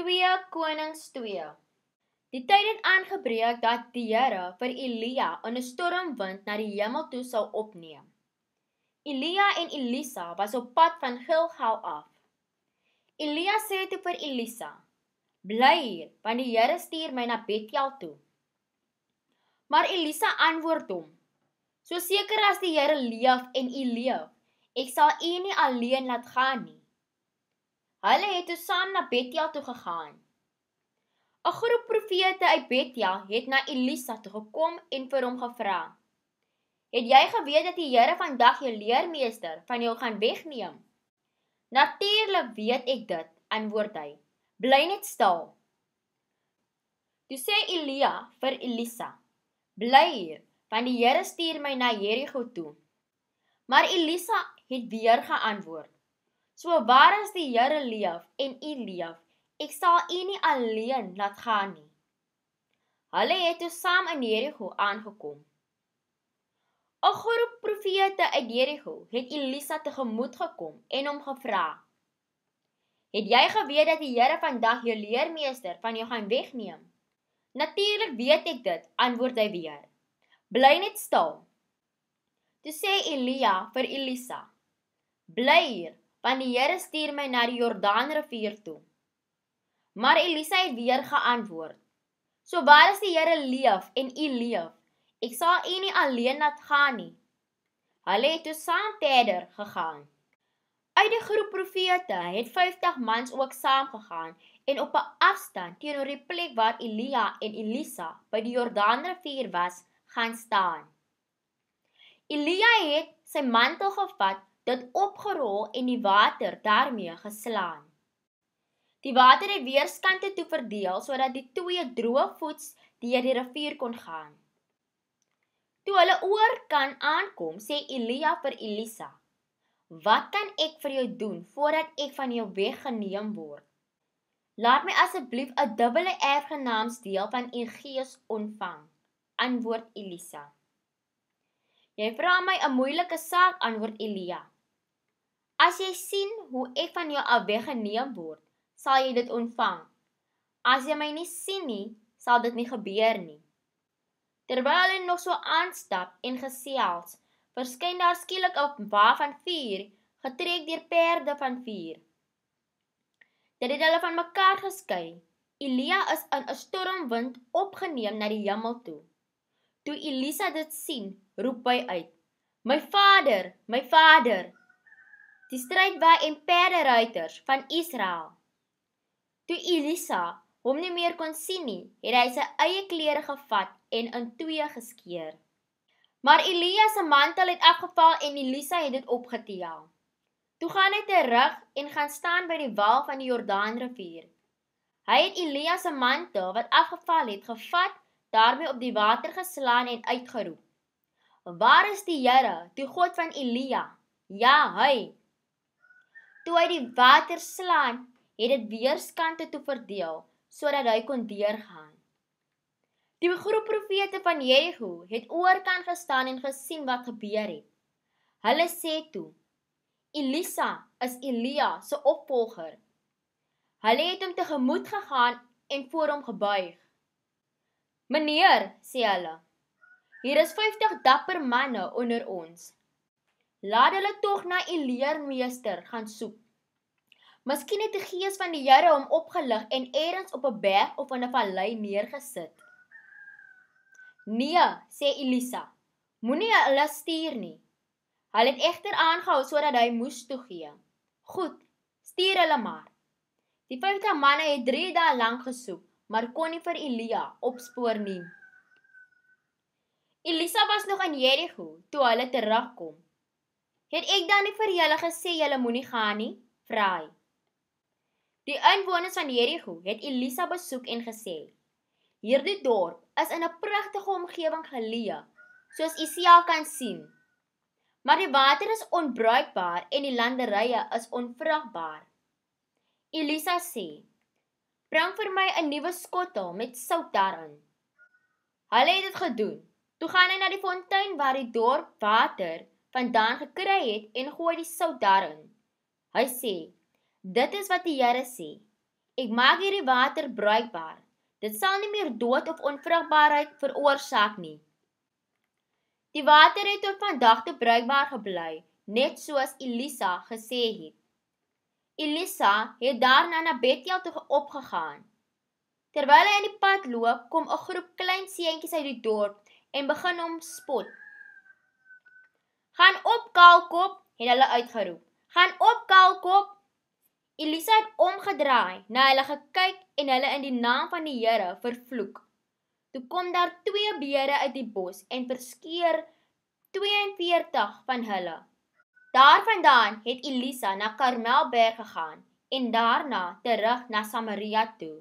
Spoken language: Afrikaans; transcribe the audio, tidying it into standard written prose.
2 Konings 2. Die tyd het aangebreek dat die Here vir Elia in 'n stormwind na die hemel toe sou opneem. Elia en Elisa was op pad van Gilgal af. Elia sê toe vir Elisa, bly hier, want die Here stuur my na Bethel toe. Maar Elisa antwoord hom, so seker as die Here leef en u leef, ek sal u nie alleen laat gaan nie. Hulle het toe saam na Bethel toe gegaan. 'n Groep profete uit Bethel het na Elisa toe gekom en vir hom gevra, het jy geweet dat die Here vandag jou leermeester van jou gaan wegneem? Natuurlik weet ek dit, antwoord hy, bly net stil. Toe sê Elia vir Elisa, bly hier, want die Here stuur my na Jerigo toe. Maar Elisa het weer geantwoord, so waar as die Here leef en u leef, ek sal u nie alleen laat gaan nie. Hulle het toe saam in Jerigo aangekom. 'n Groep profete uit Jerigo het Elisa tegemoet gekom en hom gevra, het jy geweet dat die Here vandag jou leermeester van jou gaan wegneem? Natuurlik weet ek dit, antwoord hy weer, bly net stil. Toe sê Elia vir Elisa, bly hier, want die Here stuur my na die Jordaanrivier toe. Maar Elisa het weer geantwoord, so waar as die Here leef en u leef, ek sal u nie alleen laat gaan nie. Hulle het toe saam verder gegaan. Uit die groep profete het 50 mans ook saamgegaan en op 'n afstand teenoor die plek waar Elia en Elisa by die Jordaanrivier was, gaan staan. Elia het sy mantel gevat, dit opgerol en die water daarmee geslaan. Die water het weerskante toe verdeel, sodat die twee droogvoets deur die rivier kon gaan. Toe hulle oorkant aankom, sê Elia vir Elisa, wat kan ek vir jou doen, voordat ek van jou weggeneem word? Laat my asseblief 'n dubbele erfgenaamsdeel van u gees ontvang, antwoord Elisa. Jy vra my 'n moeilike saak, antwoord Elia. As jy sien hoe ek van jou af weggeneem word, sal jy dit ontvang. As jy my nie sien nie, sal dit nie gebeur nie. Terwyl hulle nog so aanstap en gesels, verskyn daar skielik 'n wa van vuur, getrek deur perde van vuur. Dit het hulle van mekaar geskei. Elia is in 'n stormwind opgeneem na die hemel toe. Toe Elisa dit sien, roep hy uit, my vader, my vader, die strydwa en perderuiters van Israel. Toe Elisa hom nie meer kon sien nie, het hy sy eie klere gevat en in twee geskeur. Maar Elia se mantel het afgeval en Elisa het dit opgetel. Toe gaan hy terug en gaan staan by die wal van die Jordaanrivier. Hy het Elia se mantel wat afgeval het gevat, daarmee op die water geslaan en uitgeroep, waar is die Here, die God van Elia? Ja, hy. Toe hy die water slaan, het dit weerskante toe verdeel, sodat hy kon deurgaan. Die groep profete van Jerigo het oorkant gestaan en gesien wat gebeur het. Hulle sê toe, Elisa is Elia se opvolger. Hulle het hom tegemoet gegaan en voor hom gebuig. Meneer, sê hulle, hier is 50 dapper manne onder ons. Laat hulle tog na u leermeester gaan soek. Miskien het die gees van die Here hom opgelig en eers op 'n berg of in 'n vallei neergesit. Nee, sê Elisa, moenie hulle stuur nie. Hulle het egter aangehou sodat hy moes toegee. Goed, stuur hulle maar. Die 50 manne het 3 dae lank gesoek, maar kon nie vir Elia opspoor nie. Elisa was nog in Jerigo toe hulle terugkom. Het ek dan nie vir julle gesê julle moenie gaan nie? Vra hy. Die inwoners van Jerigo het Elisa besoek en gesê, hierdie dorp is in 'n pragtige omgewing geleë, soos u self kan sien. Maar die water is onbruikbaar en die landerye is onvrugbaar. Elisa sê, bring vir my 'n nuwe skottel met sout daarin. Hulle het dit gedoen. Toe gaan hy na die fontein waar die dorp water vandaan gekry het en gooi die sout daarin. Hy sê, dit is wat die Here sê, Ek maak hierdie water bruikbaar. Dit sal nie meer dood of onvrugbaarheid veroorsaak nie. Die water het tot vandag toe bruikbaar gebly, net soos Elisa gesê het. Elisa het daarna na Bethel toe opgegaan. Terwyl hy in die pad loop, kom 'n groep klein seentjies uit die dorp en begin hom spot. "Gaan op, kaalkop," het hulle uitgeroep. "Gaan op, kaalkop." Elisa het omgedraai, na hulle gekyk en hulle in die naam van die Here vervloek. Toe kom daar 2 beere uit die bos en verskeur 42 van hulle. Daarvandaan het Elisa na Karmelberg gegaan en daarna terug na Samaria toe.